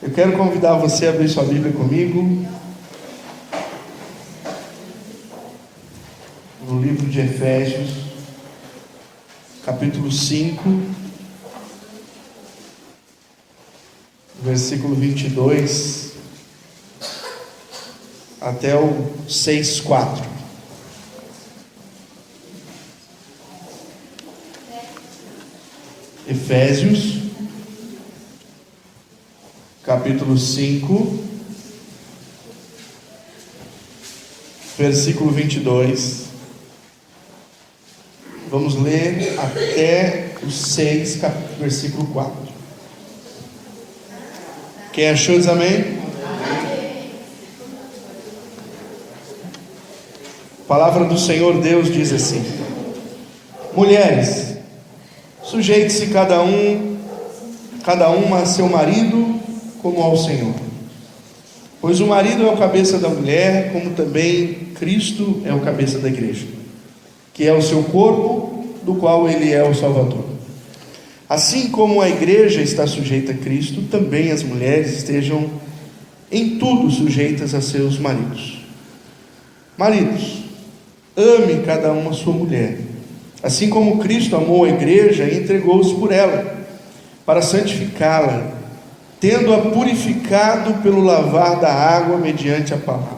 Eu quero convidar você a abrir sua Bíblia comigo no livro de Efésios, capítulo 5, versículo 22 até o 6:4. Efésios, capítulo 5, versículo 22. Vamos ler até o 6, versículo 4. Quem achou, diz amém? A palavra do Senhor Deus diz assim: mulheres, sujeite-se cada uma a seu marido como ao Senhor. Pois o marido é o cabeça da mulher, como também Cristo é o cabeça da igreja, que é o seu corpo, do qual ele é o Salvador. Assim como a igreja está sujeita a Cristo, também as mulheres estejam em tudo sujeitas a seus maridos. Maridos, ame cada uma a sua mulher, assim como Cristo amou a igreja e entregou-se por ela, para santificá-la, tendo-a purificado pelo lavar da água mediante a palavra,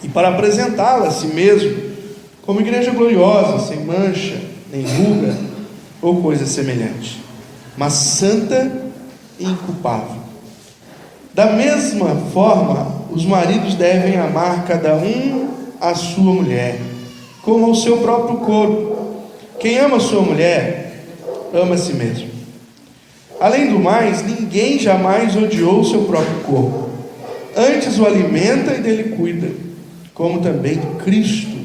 e para apresentá-la a si mesmo como igreja gloriosa, sem mancha, nem ruga, ou coisa semelhante, mas santa e inculpável. Da mesma forma, os maridos devem amar cada um a sua mulher, como ao seu próprio corpo. Quem ama a sua mulher, ama a si mesmo. Além do mais, ninguém jamais odiou o seu próprio corpo, antes o alimenta e dele cuida, como também Cristo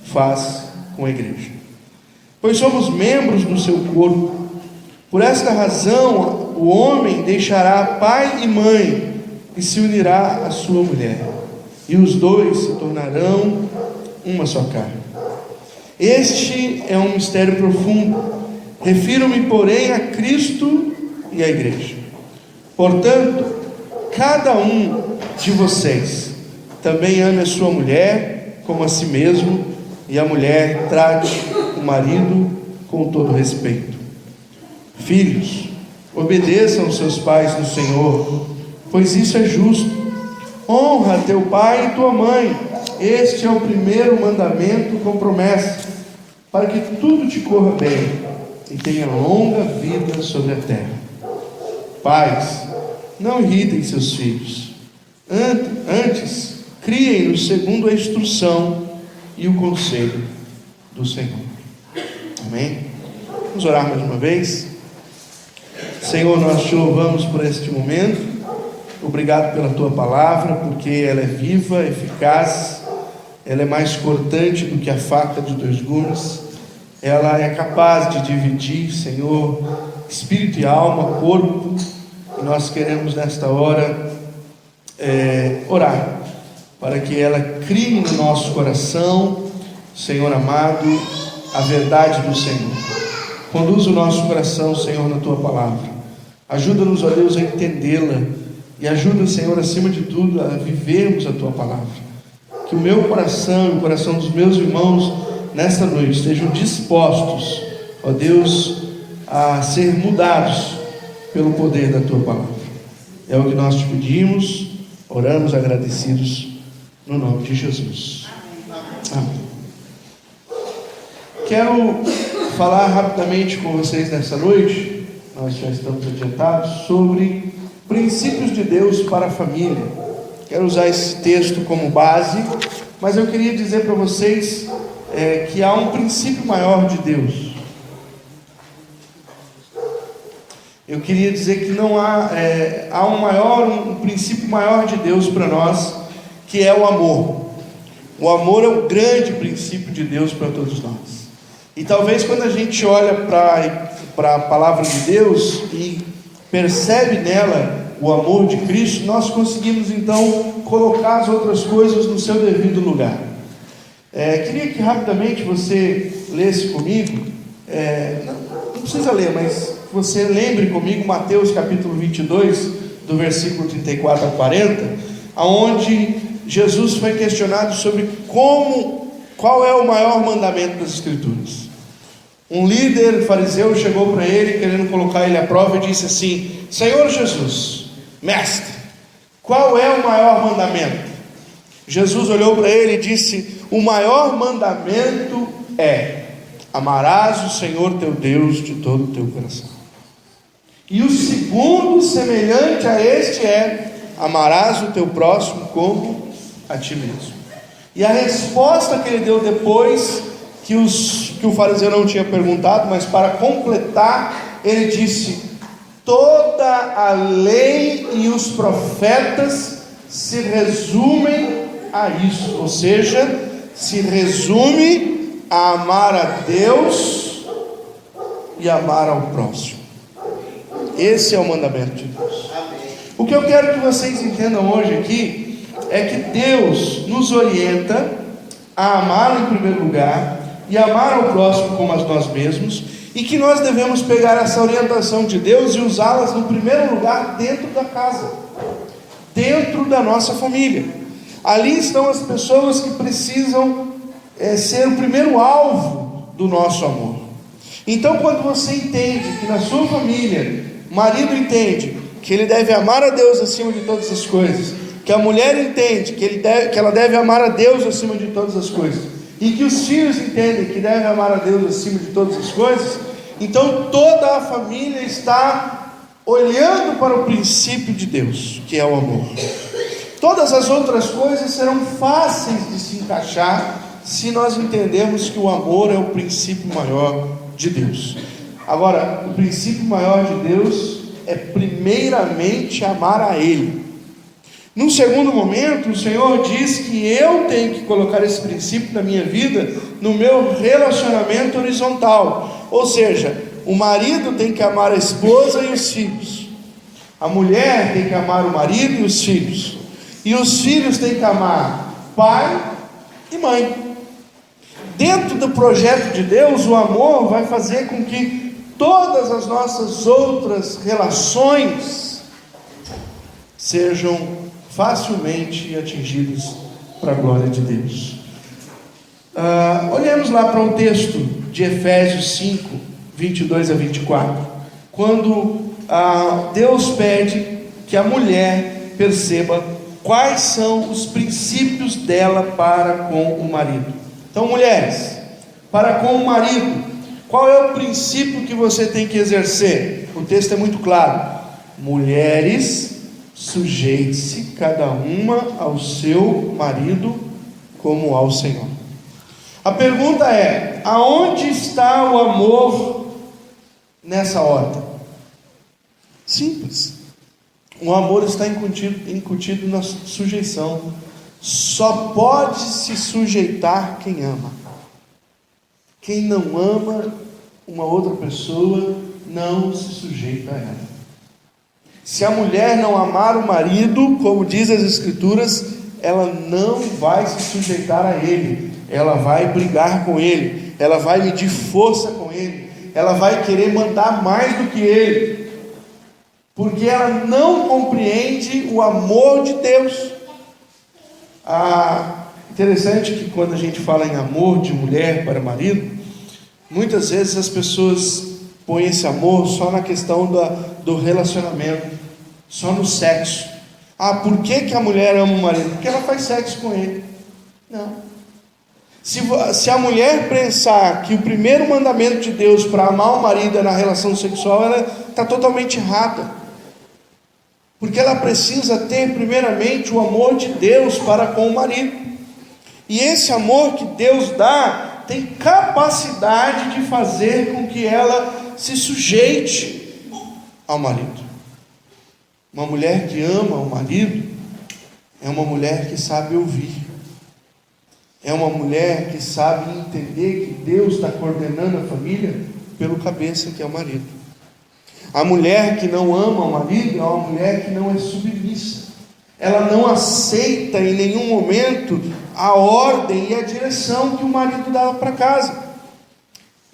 faz com a igreja, pois somos membros do seu corpo. Por esta razão, o homem deixará pai e mãe e se unirá à sua mulher, e os dois se tornarão uma só carne. Este é um mistério profundo. Refiro-me, porém, a Cristo e à igreja. Portanto, cada um de vocês também ame a sua mulher como a si mesmo, e a mulher trate o marido com todo respeito. Filhos, obedeçam aos seus pais no Senhor, pois isso é justo. Honra teu pai e tua mãe. Este é o primeiro mandamento com promessa, para que tudo te corra bem e tenha longa vida sobre a terra. Pais, não irritem seus filhos, antes criem-nos segundo a instrução e o conselho do Senhor. Amém? Vamos orar mais uma vez. Senhor, nós te louvamos por este momento. Obrigado pela tua palavra, porque ela é viva, eficaz, ela é mais cortante do que a faca de dois gumes. Ela é capaz de dividir, Senhor, espírito e alma, corpo. E nós queremos nesta hora orar para que ela crie no nosso coração, Senhor amado, a verdade do Senhor. Conduza o nosso coração, Senhor, na tua palavra. Ajuda-nos, ó Deus, a entendê-la, e ajuda, Senhor, acima de tudo, a vivermos a tua palavra. Que o meu coração e o coração dos meus irmãos nesta noite estejam dispostos, ó Deus, a ser mudados pelo poder da tua palavra. É o que nós te pedimos, oramos agradecidos no nome de Jesus. Amém. Quero falar rapidamente com vocês nessa noite, nós já estamos adiantados, sobre princípios de Deus para a família. Quero usar esse texto como base, mas eu queria dizer para vocês que há um princípio maior de Deus. Eu queria dizer que não há um princípio maior de Deus para nós, que é o amor. O amor é o grande princípio de Deus para todos nós. E talvez quando a gente olha para a palavra de Deus e percebe nela o amor de Cristo, nós conseguimos então colocar as outras coisas no seu devido lugar. Queria que rapidamente você lesse comigo, não precisa ler, mas você lembre comigo Mateus capítulo 22, do versículo 34 ao 40, aonde Jesus foi questionado sobre qual é o maior mandamento das Escrituras. Um líder fariseu chegou para ele, querendo colocar ele à prova, e disse assim: Senhor Jesus, mestre, qual é o maior mandamento? Jesus olhou para ele e disse: o maior mandamento é: amarás o Senhor teu Deus de todo o teu coração. E o segundo, semelhante a este, é: amarás o teu próximo como a ti mesmo. E a resposta que ele deu depois, que o fariseu não tinha perguntado, mas para completar, ele disse: toda a lei e os profetas se resumem a isso, ou seja, se resume a amar a Deus e amar ao próximo. Esse é o mandamento de Deus. O que eu quero que vocês entendam hoje aqui é que Deus nos orienta a amá-lo em primeiro lugar e amar ao próximo como a nós mesmos, e que nós devemos pegar essa orientação de Deus e usá-las no primeiro lugar dentro da casa, dentro da nossa família. Ali estão as pessoas que precisam ser o primeiro alvo do nosso amor. Então, quando você entende que na sua família, o marido entende que ele deve amar a Deus acima de todas as coisas, que a mulher entende que ela deve amar a Deus acima de todas as coisas, e que os filhos entendem que devem amar a Deus acima de todas as coisas, então toda a família está olhando para o princípio de Deus, que é o amor. Todas as outras coisas serão fáceis de se encaixar se nós entendermos que o amor é o princípio maior de Deus. Agora, o princípio maior de Deus é primeiramente amar a Ele. Num segundo momento, o Senhor diz que eu tenho que colocar esse princípio na minha vida, no meu relacionamento horizontal. Ou seja, o marido tem que amar a esposa e os filhos, a mulher tem que amar o marido e os filhos, e os filhos têm que amar pai e mãe. Dentro do projeto de Deus, o amor vai fazer com que todas as nossas outras relações sejam facilmente atingidas para a glória de Deus. Olhemos lá para o texto de Efésios 5, 22 a 24, quando Deus pede que a mulher perceba quais são os princípios dela para com o marido. Então, mulheres, para com o marido, qual é o princípio que você tem que exercer? O texto é muito claro: mulheres, sujeite-se cada uma ao seu marido como ao Senhor. A pergunta é: aonde está o amor nessa ordem? Simples. O amor está incutido na sujeição. Só pode se sujeitar quem ama. Quem não ama uma outra pessoa não se sujeita a ela. Se a mulher não amar o marido, como diz as Escrituras, ela não vai se sujeitar a ele, ela vai brigar com ele, ela vai medir força com ele, ela vai querer mandar mais do que ele, porque ela não compreende o amor de Deus. Interessante que quando a gente fala em amor de mulher para marido, muitas vezes as pessoas põem esse amor só na questão do relacionamento, só no sexo. Por que a mulher ama o marido? Porque ela faz sexo com ele. Não. Se a mulher pensar que o primeiro mandamento de Deus para amar o marido é na relação sexual, ela está totalmente errada. Porque ela precisa ter primeiramente o amor de Deus para com o marido. E esse amor que Deus dá tem capacidade de fazer com que ela se sujeite ao marido. Uma mulher que ama o marido é uma mulher que sabe ouvir. É uma mulher que sabe entender que Deus está coordenando a família pelo cabeça que é o marido. A mulher que não ama o marido é uma mulher que não é submissa. Ela não aceita em nenhum momento a ordem e a direção que o marido dá para casa.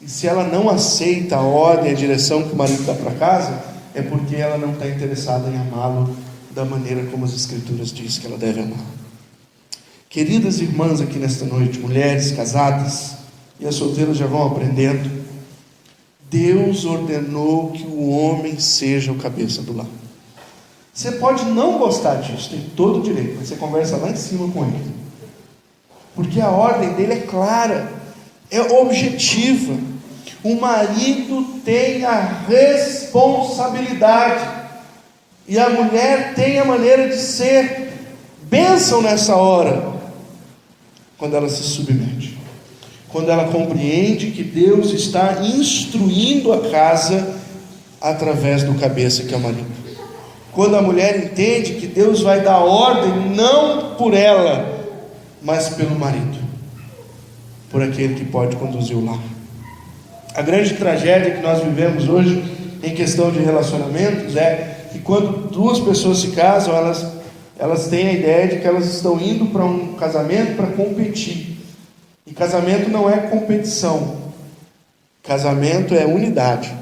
E se ela não aceita a ordem e a direção que o marido dá para casa, é porque ela não está interessada em amá-lo da maneira como as Escrituras dizem que ela deve amar. Queridas irmãs aqui nesta noite, mulheres casadas, e as solteiras já vão aprendendo, Deus ordenou que o homem seja o cabeça do lar. Você pode não gostar disso, tem todo o direito, mas você conversa lá em cima com ele, porque a ordem dele é clara, é objetiva. O marido tem a responsabilidade, e a mulher tem a maneira de ser bênção nessa hora, quando ela se submete, quando ela compreende que Deus está instruindo a casa através do cabeça que é o marido. Quando a mulher entende que Deus vai dar ordem não por ela, mas pelo marido, por aquele que pode conduzir o lar. A grande tragédia que nós vivemos hoje em questão de relacionamentos é que quando duas pessoas se casam, elas têm a ideia de que elas estão indo para um casamento para competir. E casamento não é competição, casamento é unidade.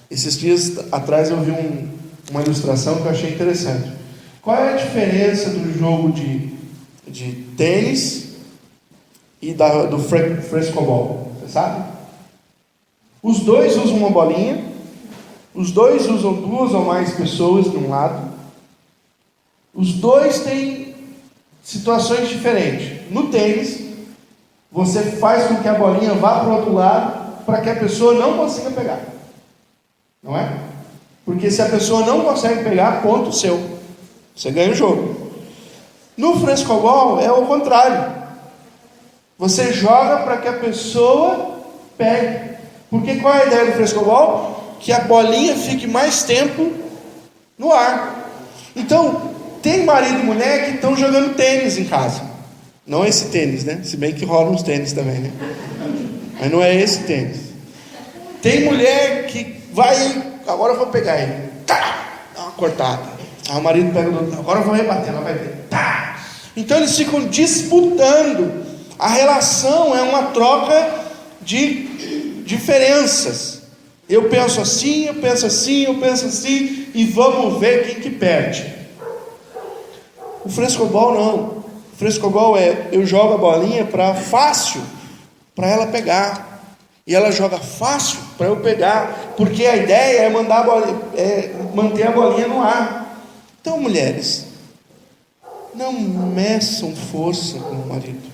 Esses dias atrás eu vi uma ilustração que eu achei interessante. Qual é a diferença do jogo de tênis e do frescobol? Você sabe? Os dois usam uma bolinha, os dois usam duas ou mais pessoas de um lado, os dois têm situações diferentes. No tênis, você faz com que a bolinha vá para o outro lado, para que a pessoa não consiga pegar, não é? Porque se a pessoa não consegue pegar, ponto seu, você ganha o jogo. No frescobol é o contrário, você joga para que a pessoa pegue. Porque qual é a ideia do frescobol? Que a bolinha fique mais tempo no ar. Então, tem marido e mulher que estão jogando tênis em casa. Não esse tênis, né? Se bem que rolam uns tênis também, né? Mas não é esse tênis. Tem mulher que vai, agora eu vou pegar ele, tá, dá uma cortada. Aí o marido pega do outro, agora eu vou rebater, ela vai ver, tá. Então eles ficam disputando. A relação é uma troca de diferenças. Eu penso assim, eu penso assim, eu penso assim, e vamos ver quem que perde. O frescobol não. O frescobol é, eu jogo a bolinha para fácil, para ela pegar. E ela joga fácil para eu pegar, porque a ideia é manter a bolinha no ar. Então, mulheres, não meçam força com o marido.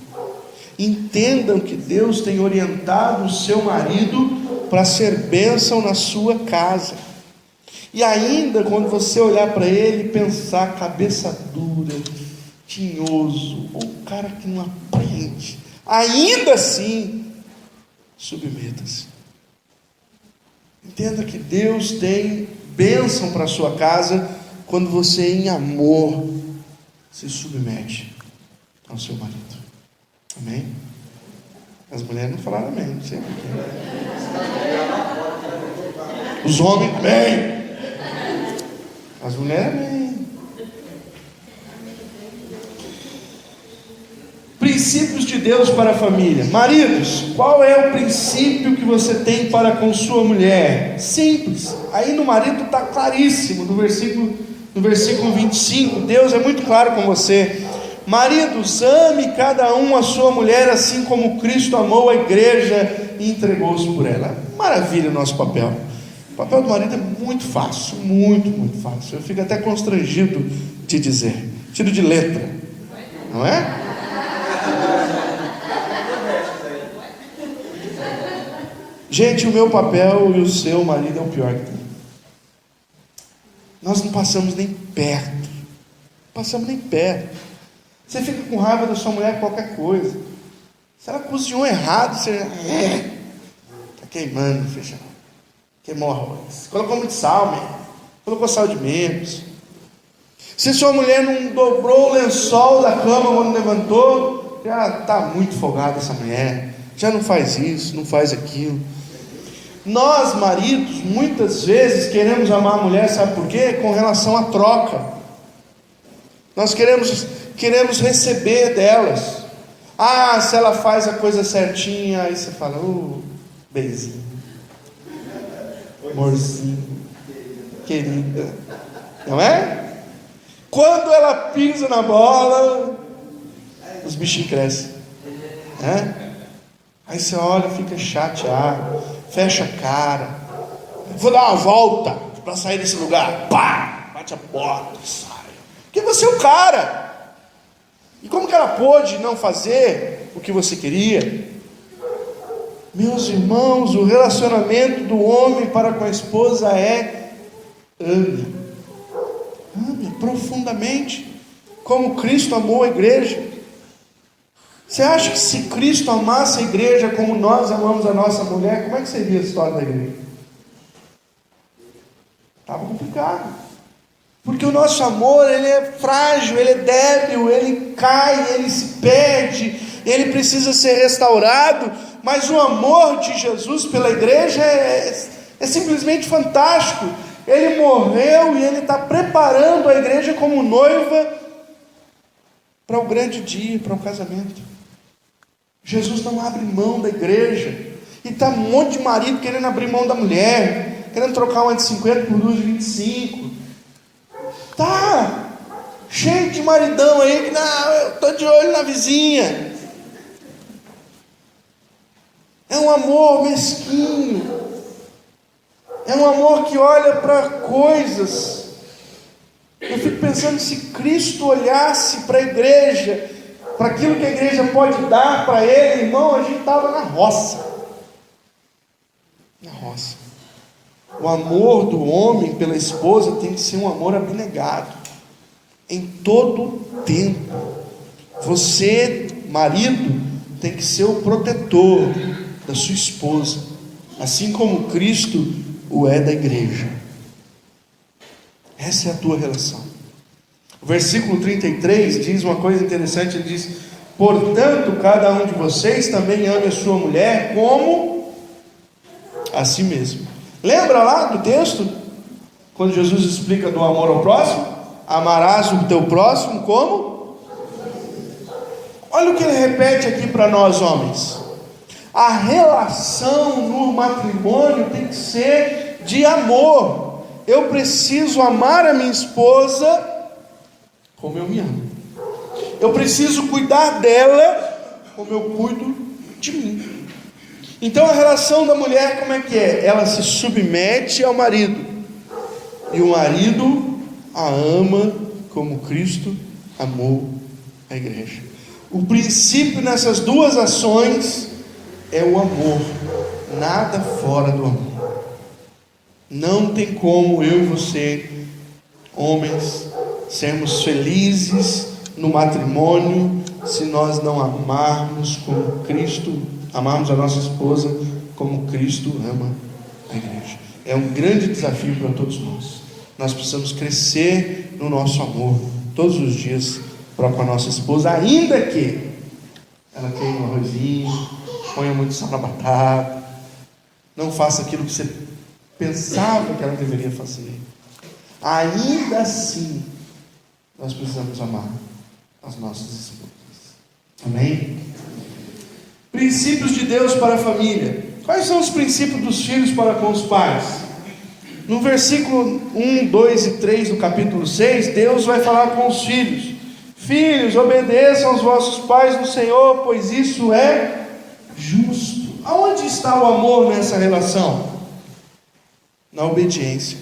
Entendam que Deus tem orientado o seu marido para ser bênção na sua casa. E ainda quando você olhar para ele e pensar cabeça dura, tinhoso, ou cara que não aprende, ainda assim, submeta-se. Entenda que Deus tem bênção para a sua casa quando você em amor se submete ao seu marido. Amém? As mulheres não falaram amém, não sei porquê. Os homens, amém. As mulheres, amém. Princípios de Deus para a família. Maridos, qual é o princípio que você tem para com sua mulher? Simples. Aí no marido está claríssimo, no versículo 25, Deus é muito claro com você. Maridos, ame cada um a sua mulher, assim como Cristo amou a igreja e entregou-se por ela. Maravilha o nosso papel. O papel do marido é muito fácil, muito, muito fácil. Eu fico até constrangido de dizer, tiro de letra, não é? Gente, o meu papel e o seu marido é o pior que tem. Nós não passamos nem perto. Passamos nem perto. Você fica com raiva da sua mulher qualquer coisa. Se ela cozinhou errado, você está queimando, feijão. Queimou arroz. Colocou muito sal, mesmo. Colocou sal de menos. Se sua mulher não dobrou o lençol da cama quando levantou, já está muito folgada essa mulher. Já não faz isso, não faz aquilo. Nós, maridos, muitas vezes queremos amar a mulher, sabe por quê? Com relação à troca. Nós queremos receber delas. Ah, se ela faz a coisa certinha, aí você fala, beijinho, amorzinho, querida, não é? Quando ela pisa na bola, os bichinhos crescem. Aí você olha, fica chateado, fecha a cara. Vou dar uma volta para sair desse lugar. Pá! Bate a porta e sai. Porque você é o cara. E como que ela pôde não fazer o que você queria? Meus irmãos, o relacionamento do homem para com a esposa é ame profundamente, como Cristo amou a igreja. Você acha que se Cristo amasse a igreja como nós amamos a nossa mulher, como é que seria a história da igreja? Estava complicado, porque o nosso amor, ele é frágil, ele é débil, ele cai, ele se perde, ele precisa ser restaurado. Mas o amor de Jesus pela igreja é simplesmente fantástico. Ele morreu e ele está preparando a igreja como noiva para o grande dia, para o casamento. Jesus não abre mão da igreja. E está um monte de marido querendo abrir mão da mulher, querendo trocar uma de 50 por duas de 25. Tá cheio de maridão aí que não, eu estou de olho na vizinha. É um amor mesquinho. É um amor que olha para coisas. Eu fico pensando, se Cristo olhasse para a igreja, para aquilo que a igreja pode dar para Ele, irmão, a gente estava na roça. Na roça. O amor do homem pela esposa tem que ser um amor abnegado, em todo tempo. Você, marido, tem que ser o protetor da sua esposa, assim como Cristo o é da igreja. Essa é a tua relação. O versículo 33 diz uma coisa interessante. Ele diz: portanto, cada um de vocês também ame a sua mulher como a si mesmo. Lembra lá do texto, quando Jesus explica do amor ao próximo? Amarás o teu próximo como? Olha o que ele repete aqui para nós, homens. A relação no matrimônio tem que ser de amor. Eu preciso amar a minha esposa como eu me amo. Eu preciso cuidar dela como eu cuido de mim. Então a relação da mulher como é que é? Ela se submete ao marido, e o marido a ama como Cristo amou a igreja. O princípio nessas duas ações é o amor, nada fora do amor. Não tem como eu e você, homens, sermos felizes no matrimônio se nós não amarmos como Cristo, amarmos a nossa esposa como Cristo ama a igreja. É um grande desafio para todos nós. Nós precisamos crescer no nosso amor todos os dias para com a nossa esposa, ainda que ela queime um arrozinho, ponha muito sal na batata, não faça aquilo que você pensava que ela deveria fazer. Ainda assim, nós precisamos amar as nossas esposas. Amém? Princípios de Deus para a família. Quais são os princípios dos filhos para com os pais? No versículo 1, 2 e 3 do capítulo 6, Deus vai falar com os filhos: filhos, obedeçam aos vossos pais no Senhor, pois isso é justo. Aonde está o amor nessa relação? Na obediência.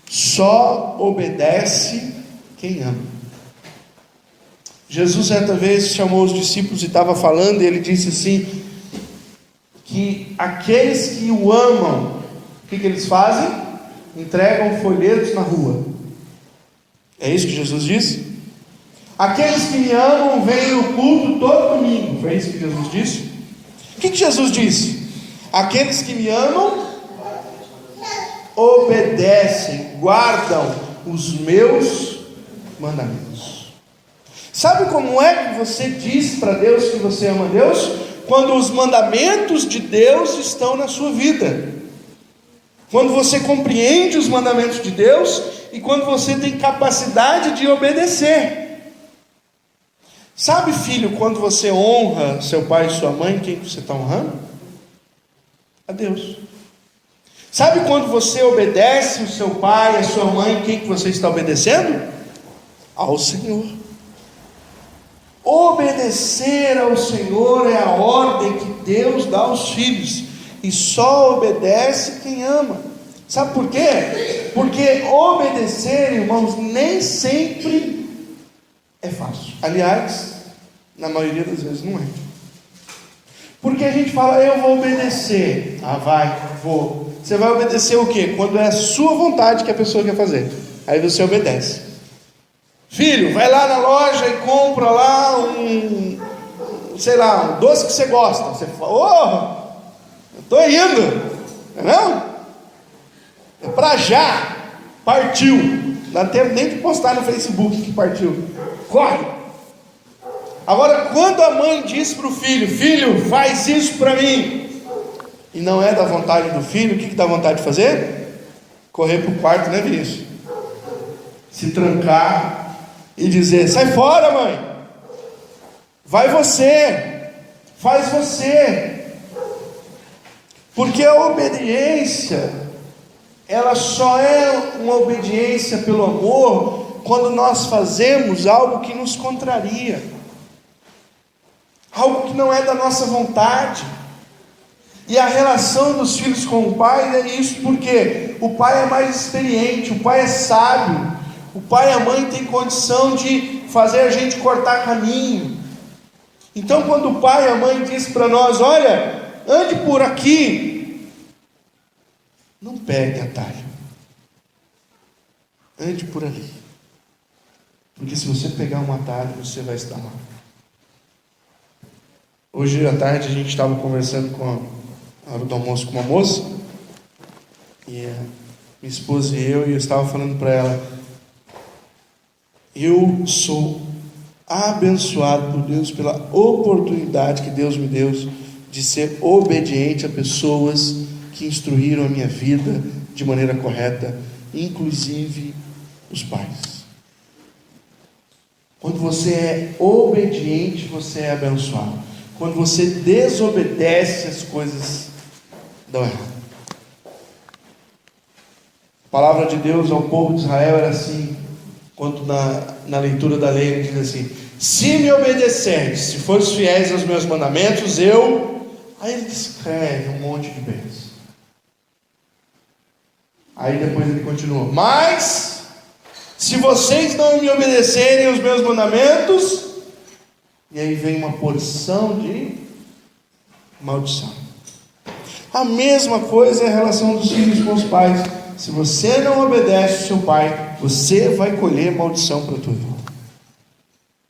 Só obedece quem ama. Jesus certa vez chamou os discípulos e estava falando, e ele disse assim, que aqueles que o amam, o que eles fazem? Entregam folhetos na rua. É isso que Jesus disse? Aqueles que me amam vêm no culto todo domingo. Foi isso que Jesus disse? O que Jesus disse? Aqueles que me amam obedecem, guardam os meus mandamentos. Sabe como é que você diz para Deus que você ama Deus? Quando os mandamentos de Deus estão na sua vida. Quando você compreende os mandamentos de Deus e quando você tem capacidade de obedecer. Sabe, filho, quando você honra seu pai e sua mãe, quem você está honrando? A Deus. Sabe quando você obedece o seu pai e a sua mãe, quem que você está obedecendo? ao Senhor. Obedecer ao Senhor é a ordem que Deus dá aos filhos, e só obedece quem ama. Sabe por quê? Porque obedecer, irmãos, nem sempre é fácil. Aliás, na maioria das vezes não é. Porque a gente fala, eu vou obedecer. Vou. Você vai obedecer o quê? Quando é a sua vontade que a pessoa quer fazer. Aí você obedece. Filho, vai lá na loja e compra lá um doce que você gosta. Você fala, eu estou indo. Não? É para já. Partiu. Não dá tempo nem de postar no Facebook que partiu. Corre. Agora, quando a mãe diz para o filho, filho, faz isso para mim, e não é da vontade do filho, o que dá vontade de fazer? Correr para o quarto, né, Vinícius? Se trancar e dizer, sai fora, mãe, vai você, faz você. Porque a obediência, ela só é uma obediência pelo amor quando nós fazemos algo que nos contraria, algo que não é da nossa vontade. E a relação dos filhos com o pai é isso, porque o pai é mais experiente, o pai é sábio, o pai e a mãe têm condição de fazer a gente cortar caminho. Então quando o pai e a mãe diz para nós, olha, ande por aqui, não pegue atalho, ande por ali, porque se você pegar um atalho, você vai estar mal. Hoje à tarde a gente estava conversando na hora do almoço com uma moça, e a minha esposa e eu estava falando para ela, eu sou abençoado por Deus pela oportunidade que Deus me deu de ser obediente a pessoas que instruíram a minha vida de maneira correta, inclusive os pais. Quando você é obediente, você é abençoado. Quando você desobedece, as coisas dão errado. A palavra de Deus ao povo de Israel era assim, quando na leitura da lei ele diz assim, se me obedecerdes, se fores fiéis aos meus mandamentos, aí ele descreve um monte de bens. Aí depois ele continua, mas se vocês não me obedecerem aos meus mandamentos, e aí vem uma porção de maldição. A mesma coisa é a relação dos filhos com os pais. Se você não obedece ao seu pai, você vai colher maldição para a tua vida.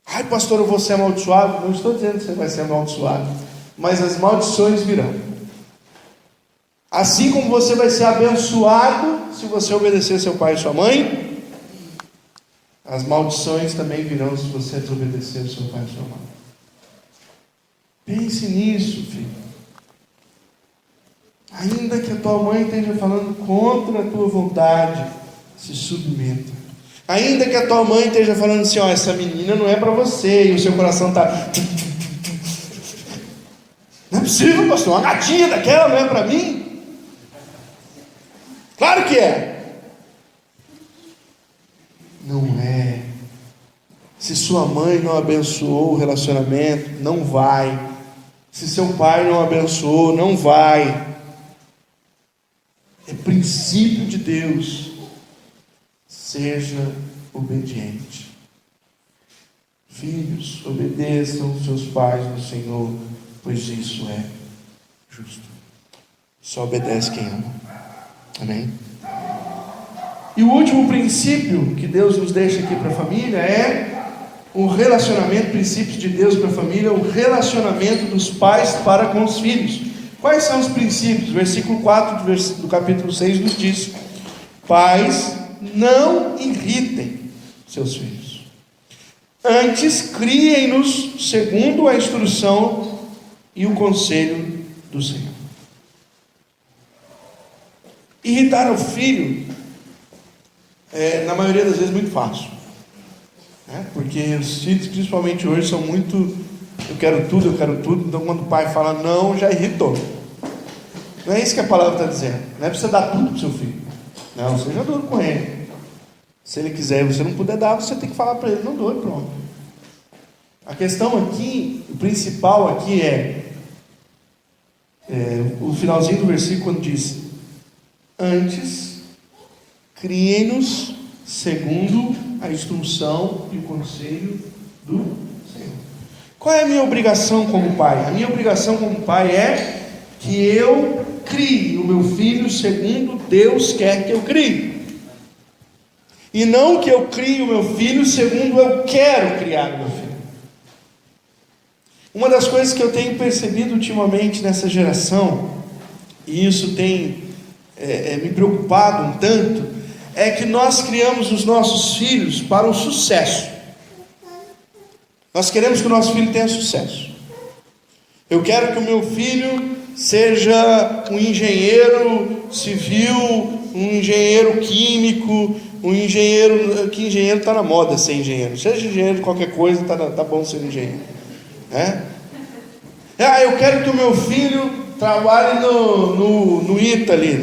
Ai, pastor, eu vou ser amaldiçoado. Não estou dizendo que você vai ser amaldiçoado, mas as maldições virão. Assim como você vai ser abençoado se você obedecer seu pai e sua mãe, as maldições também virão se você desobedecer seu pai e sua mãe. Pense nisso, filho. Ainda que a tua mãe esteja falando contra a tua vontade, se submeta. Ainda que a tua mãe esteja falando assim, essa menina não é para você, e o seu coração está... Não é possível, pastor, uma gatinha daquela não é para mim? Claro que é. Não é. Se sua mãe não abençoou o relacionamento, não vai. Se seu pai não abençoou, não vai. É princípio de Deus. Seja obediente. Filhos, obedeçam seus pais no Senhor, pois isso é justo. Só obedece quem ama. Amém? E o último princípio que Deus nos deixa aqui para a família é o relacionamento, princípios de Deus para a família, o relacionamento dos pais para com os filhos. Quais são os princípios? Versículo 4 do capítulo 6 nos diz: pais, não irritem seus filhos, antes criem-nos segundo a instrução e o conselho do Senhor. Irritar o filho na maioria das vezes muito fácil, né? Porque os filhos, principalmente hoje, são muito eu quero tudo, então quando o pai fala não, já irritou. Não é isso que a palavra está dizendo. Não é para você dar tudo para o seu filho, não, seja duro com ele, Se ele quiser e você não puder dar, você tem que falar para ele: não dou, e pronto. A questão aqui, o principal aqui o finalzinho do versículo, quando diz: antes, criem-nos segundo a instrução e o conselho do Senhor. Qual é a minha obrigação como pai? A minha obrigação como pai é que eu crie o meu filho segundo Deus quer que eu crie, e não que eu crie o meu filho segundo eu quero criar o meu filho. Uma das coisas que eu tenho percebido ultimamente nessa geração, e isso tem me preocupado um tanto, é que nós criamos os nossos filhos para o sucesso. Nós queremos que o nosso filho tenha sucesso. Eu quero que o meu filho seja um engenheiro civil, um engenheiro químico, um engenheiro... Que engenheiro está na moda ser engenheiro. Seja engenheiro de qualquer coisa, tá bom ser engenheiro. Eu quero que o meu filho trabalhe no ITA ali,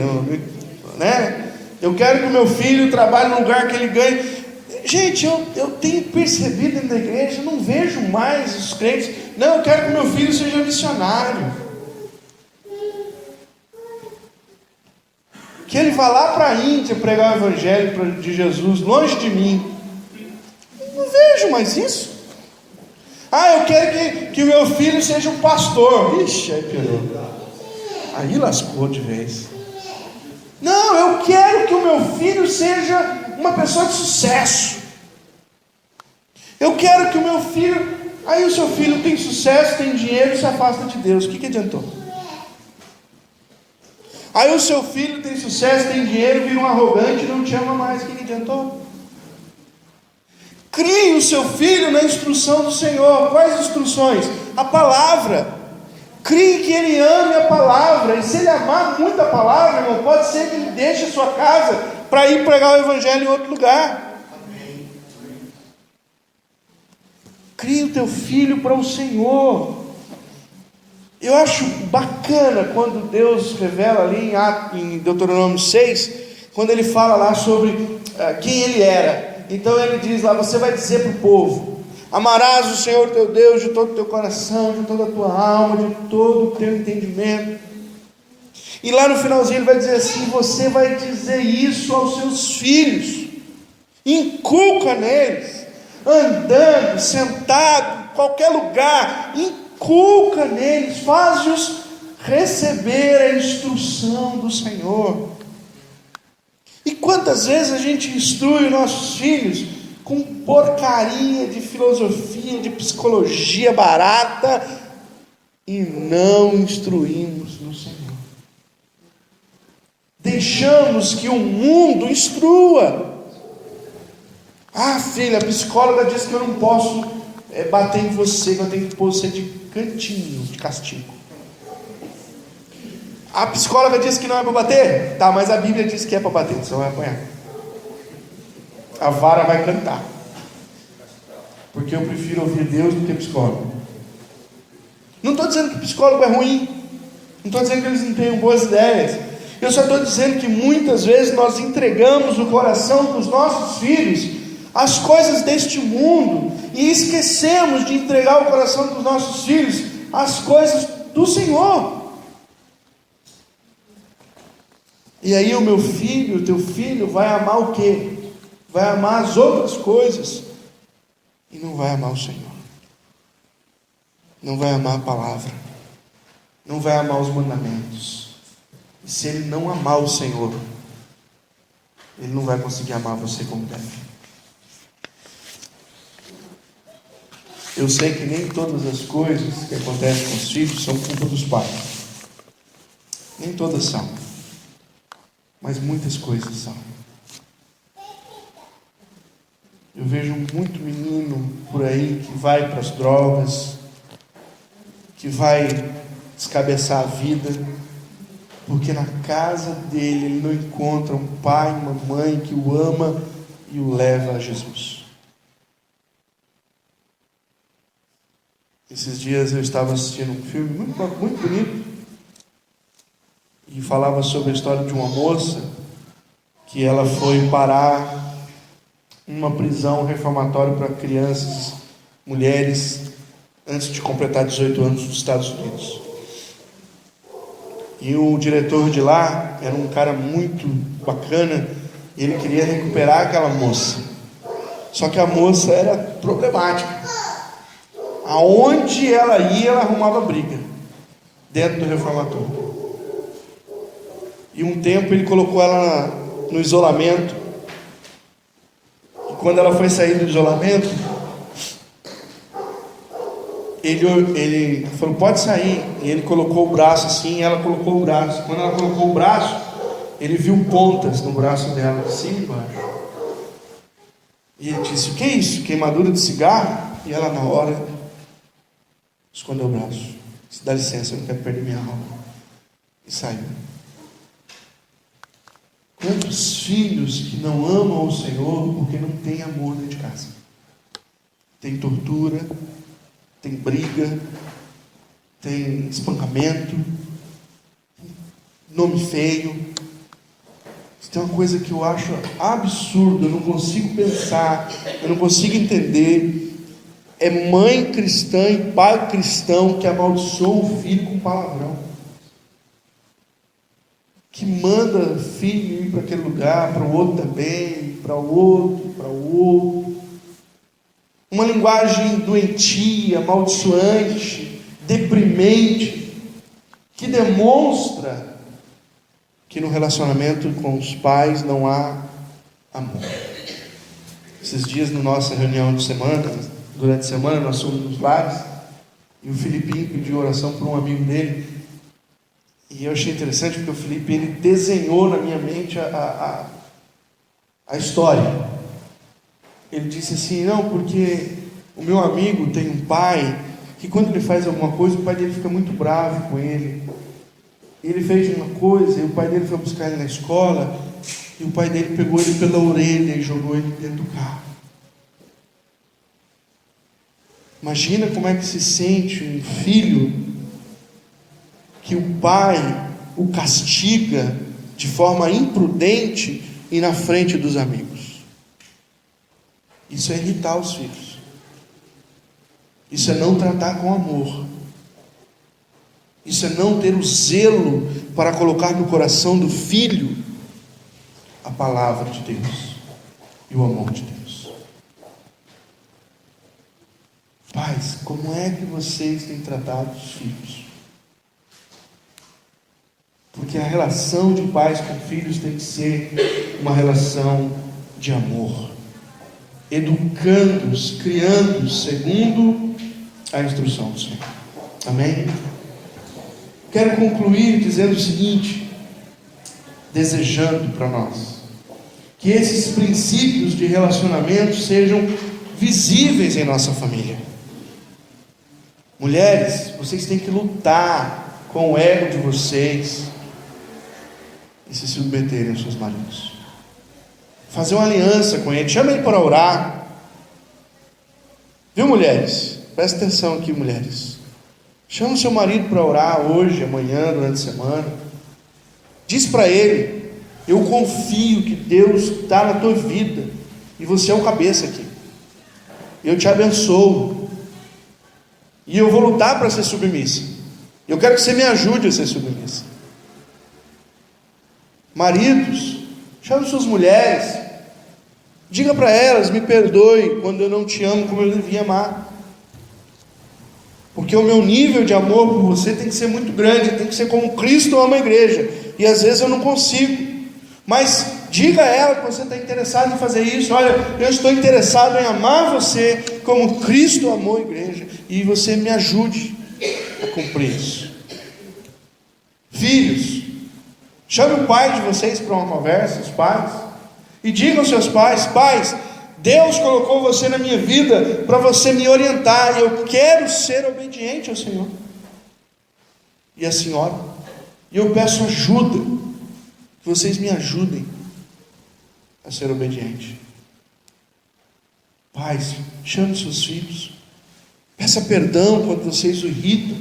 né? Eu quero que o meu filho trabalhe num lugar que ele ganhe. Gente, eu tenho percebido dentro da igreja, eu não vejo mais os crentes: não, eu quero que o meu filho seja missionário, que ele vá lá para a Índia pregar o evangelho de Jesus, longe de mim. Não vejo mais isso. Eu quero que o meu filho seja um pastor. Ixi, aí piorou. Aí lascou de vez. Não, eu quero que o meu filho seja uma pessoa de sucesso. Eu quero que o meu filho... Aí o seu filho tem sucesso, tem dinheiro e se afasta de Deus. O que adiantou? Aí o seu filho tem sucesso, tem dinheiro, vira um arrogante e não te ama mais. O que adiantou? Crie o seu filho na instrução do Senhor. Quais instruções? A palavra. Crie que ele ame a palavra. E se ele amar muito a palavra, irmão, pode ser que ele deixe a sua casa para ir pregar o evangelho em outro lugar. Crie o teu filho para o Senhor. Eu acho bacana quando Deus revela ali em Deuteronômio 6, quando ele fala lá sobre quem ele era. Então ele diz lá: você vai dizer para o povo: amarás o Senhor teu Deus de todo o teu coração, de toda a tua alma, de todo o teu entendimento. E lá no finalzinho ele vai dizer assim: você vai dizer isso aos seus filhos, inculca neles, andando, sentado, em qualquer lugar, inculca neles, faz-os receber a instrução do Senhor. E quantas vezes a gente instrui nossos filhos com porcaria de filosofia, de psicologia barata, e não instruímos no Senhor. Deixamos que o mundo instrua. Filha, a psicóloga disse que eu não posso bater em você, que eu tenho que pôr você de cantinho, de castigo. A psicóloga disse que não é para bater? Tá, mas a Bíblia diz que é para bater, você vai apanhar. A vara vai cantar. Porque eu prefiro ouvir Deus do que psicólogo. Não estou dizendo que psicólogo é ruim. Não estou dizendo que eles não tenham boas ideias. Eu só estou dizendo que muitas vezes nós entregamos no coração dos nossos filhos as coisas deste mundo e esquecemos de entregar o coração dos nossos filhos as coisas do Senhor. E aí o meu filho, o teu filho vai amar o quê? Vai amar as outras coisas e não vai amar o Senhor. Não vai amar a palavra. Não vai amar os mandamentos. E se ele não amar o Senhor, ele não vai conseguir amar você como deve. Eu sei que nem todas as coisas que acontecem com os filhos são culpa dos pais. Nem todas são. Mas muitas coisas são. Eu vejo muito menino por aí que vai para as drogas, que vai descabeçar a vida, porque na casa dele ele não encontra um pai, uma mãe que o ama e o leva a Jesus. Esses dias eu estava assistindo um filme muito bonito, e falava sobre a história de uma moça que ela foi parar numa prisão reformatória para crianças, mulheres, antes de completar 18 anos nos Estados Unidos. E o diretor de lá era um cara muito bacana, e ele queria recuperar aquela moça. Só que a moça era problemática. Aonde ela ia, ela arrumava briga dentro do reformatório. E um tempo ele colocou ela no isolamento. E quando ela foi sair do isolamento, ele falou, pode sair. E ele colocou o braço assim, e ela colocou o braço. Quando ela colocou o braço, ele viu pontas no braço dela, de cima e embaixo. E ele disse, o que é isso? Queimadura de cigarro? E ela na hora escondeu o braço. Disse, dá licença, eu não quero perder minha alma. E saiu. Quantos filhos que não amam o Senhor porque não tem amor dentro de casa? Tem tortura, tem briga, tem espancamento, nome feio. Isso tem uma coisa que eu acho absurdo, eu não consigo pensar, eu não consigo entender. É mãe cristã e pai cristão que amaldiçoa o filho com palavrão, que manda filho ir para aquele lugar, para o outro também, para o outro, para o outro. Uma linguagem doentia, amaldiçoante, deprimente, que demonstra que no relacionamento com os pais não há amor. Esses dias, na nossa reunião de semana, durante a semana, nós fomos nos lares, e o Filipinho pediu oração por um amigo dele. E eu achei interessante porque o Felipe, ele desenhou na minha mente a história. Ele disse assim, não, porque o meu amigo tem um pai que quando ele faz alguma coisa, o pai dele fica muito bravo com ele. Ele fez uma coisa e o pai dele foi buscar ele na escola, e o pai dele pegou ele pela orelha e jogou ele dentro do carro. Imagina como é que se sente um filho que o pai o castiga de forma imprudente e na frente dos amigos. Isso é irritar os filhos. Isso é não tratar com amor. Isso é não ter o zelo para colocar no coração do filho a palavra de Deus e o amor de Deus. Pais, como é que vocês têm tratado os filhos? Porque a relação de pais com filhos tem que ser uma relação de amor, educando-os, criando-os segundo a instrução do Senhor. Amém? Quero concluir dizendo o seguinte, desejando para nós que esses princípios de relacionamento sejam visíveis em nossa família. Mulheres, vocês têm que lutar com o ego de vocês e se submeterem aos seus maridos. Fazer uma aliança com ele, chama ele para orar. Viu, mulheres? Presta atenção aqui, mulheres. Chama o seu marido para orar hoje, amanhã, durante a semana. Diz para ele, eu confio que Deus está na tua vida e você é o cabeça aqui. Eu te abençoo e eu vou lutar para ser submissa. Eu quero que você me ajude a ser submissa. Maridos, chame suas mulheres, diga para elas, me perdoe quando eu não te amo como eu devia amar, porque o meu nível de amor por você tem que ser muito grande, tem que ser como Cristo ama a igreja, e às vezes eu não consigo, mas diga a ela que você está interessado em fazer isso. Olha, eu estou interessado em amar você como Cristo amou a igreja, e você me ajude a cumprir isso. Filhos, chame o pai de vocês para uma conversa, os pais, e digam aos seus pais, pais, Deus colocou você na minha vida para você me orientar, e eu quero ser obediente ao Senhor e à senhora, e eu peço ajuda, que vocês me ajudem a ser obediente. Pais, chame seus filhos, peça perdão quando vocês o irritam,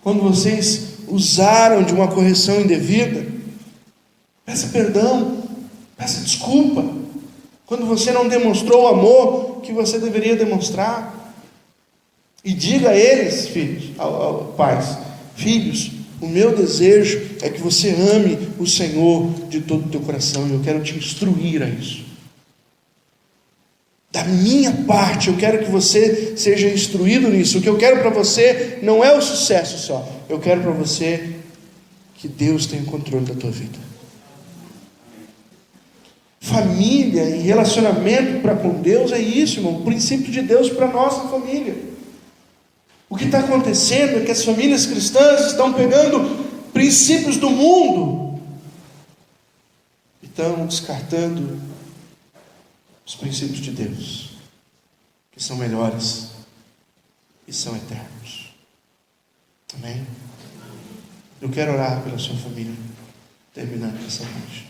quando vocês usaram de uma correção indevida. Peça perdão, peça desculpa, quando você não demonstrou o amor que você deveria demonstrar. E diga a eles, filhos, pais, filhos, o meu desejo é que você ame o Senhor de todo o teu coração, e eu quero te instruir a isso. Da minha parte, eu quero que você seja instruído nisso. O que eu quero para você não é o sucesso só, eu quero para você que Deus tenha o controle da tua vida. Família e relacionamento para com Deus é isso, irmão, o princípio de Deus para a nossa família. O que está acontecendo é que as famílias cristãs estão pegando princípios do mundo e estão descartando os princípios de Deus, que são melhores e são eternos. Amém? Eu quero orar pela sua família, terminando essa noite.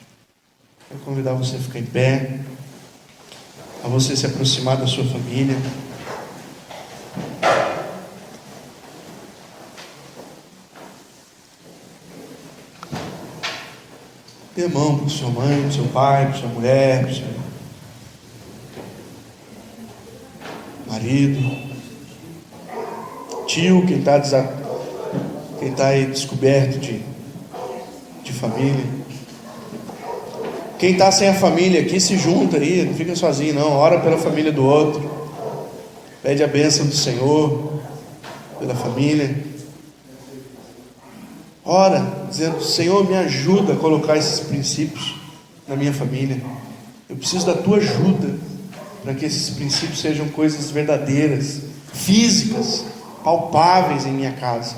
Quero convidar você a ficar em pé, a você se aproximar da sua família. Dê a mão para a sua mãe, para o seu pai, para a sua mulher, para o seu marido, tio, quem está aí descoberto de família. Quem está sem a família aqui, se junta aí, não fica sozinho não, ora pela família do outro, pede a bênção do Senhor pela família, ora dizendo: Senhor, me ajuda a colocar esses princípios na minha família, eu preciso da tua ajuda para que esses princípios sejam coisas verdadeiras, físicas, palpáveis em minha casa,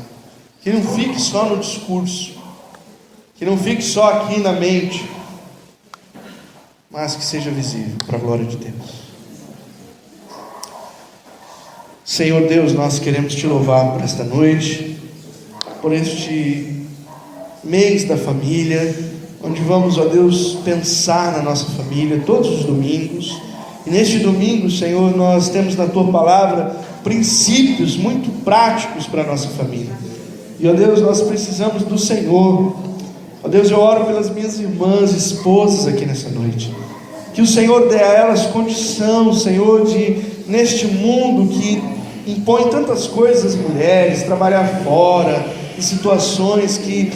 que não fique só no discurso, que não fique só aqui na mente, mas que seja visível para a glória de Deus. Senhor Deus, nós queremos te louvar por esta noite, por este mês da família, onde vamos, ó Deus, pensar na nossa família todos os domingos. E neste domingo, Senhor, nós temos na tua palavra princípios muito práticos para a nossa família. E, ó Deus, nós precisamos do Senhor. Ó Deus, eu oro pelas minhas irmãs, esposas aqui nessa noite, que o Senhor dê a elas condição, Senhor, de, neste mundo que impõe tantas coisas às mulheres, trabalhar fora, em situações que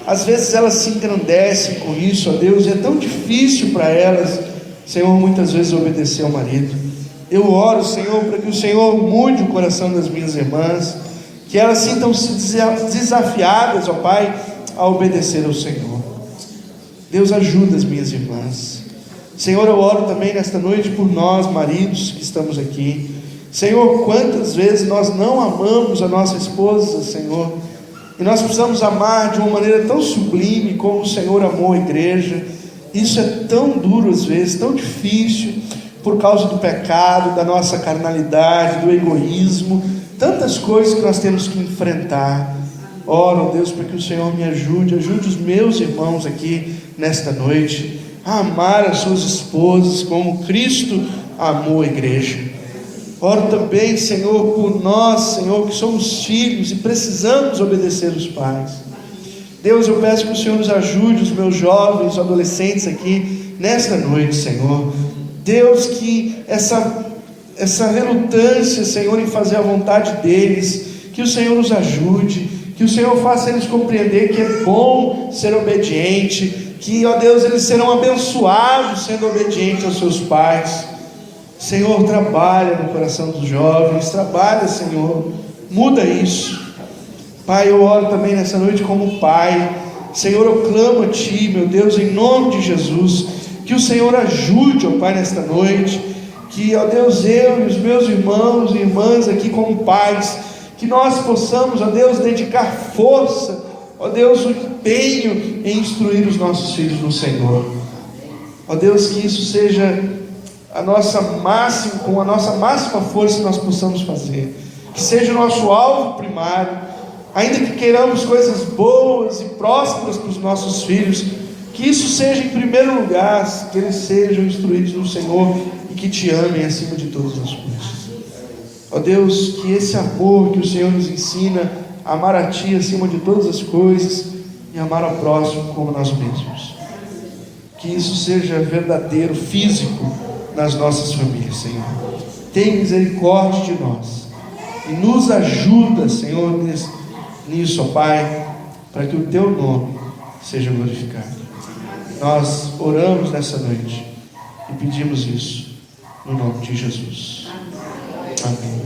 às vezes elas se engrandecem com isso, ó Deus, e é tão difícil para elas, Senhor, muitas vezes obedecer ao marido. Eu oro, Senhor, para que o Senhor mude o coração das minhas irmãs, que elas sintam-se desafiadas, ó Pai, a obedecer ao Senhor. Deus, ajuda as minhas irmãs. Senhor, eu oro também nesta noite por nós, maridos, que estamos aqui. Senhor, quantas vezes nós não amamos a nossa esposa, Senhor, e nós precisamos amar de uma maneira tão sublime como o Senhor amou a igreja. Isso é tão duro às vezes, tão difícil, por causa do pecado, da nossa carnalidade, do egoísmo, tantas coisas que nós temos que enfrentar. Oro, Deus, para que o Senhor me ajude os meus irmãos aqui nesta noite a amar as suas esposas como Cristo amou a igreja. Oro também, Senhor, por nós, Senhor, que somos filhos e precisamos obedecer os pais. Deus, eu peço que o Senhor nos ajude, os meus jovens, adolescentes aqui nesta noite, Senhor. Deus, que essa relutância, Senhor, em fazer a vontade deles, que o Senhor nos ajude, que o Senhor faça eles compreender que é bom ser obediente, que, ó Deus, eles serão abençoados sendo obedientes aos seus pais. Senhor, trabalha no coração dos jovens, trabalha, Senhor, muda isso. Pai, eu oro também nessa noite como pai. Senhor, eu clamo a Ti, meu Deus, em nome de Jesus, que o Senhor ajude, ó Pai, nesta noite, que, ó Deus, eu e os meus irmãos e irmãs aqui como pais, que nós possamos, ó Deus, dedicar força, ó Deus, o empenho em instruir os nossos filhos no Senhor. Ó Deus, que isso seja com a nossa máxima força nós possamos fazer, que seja o nosso alvo primário, ainda que queiramos coisas boas e prósperas para os nossos filhos, que isso seja em primeiro lugar, que eles sejam instruídos no Senhor e que Te amem acima de todas as coisas. Ó Deus, que esse amor que o Senhor nos ensina, amar a Ti acima de todas as coisas e amar ao próximo como nós mesmos, que isso seja verdadeiro, físico nas nossas famílias, Senhor. Tem misericórdia de nós e nos ajuda, Senhor, nisso, ó Pai, para que o Teu nome seja glorificado. Nós oramos nessa noite e pedimos isso no nome de Jesus. Amém.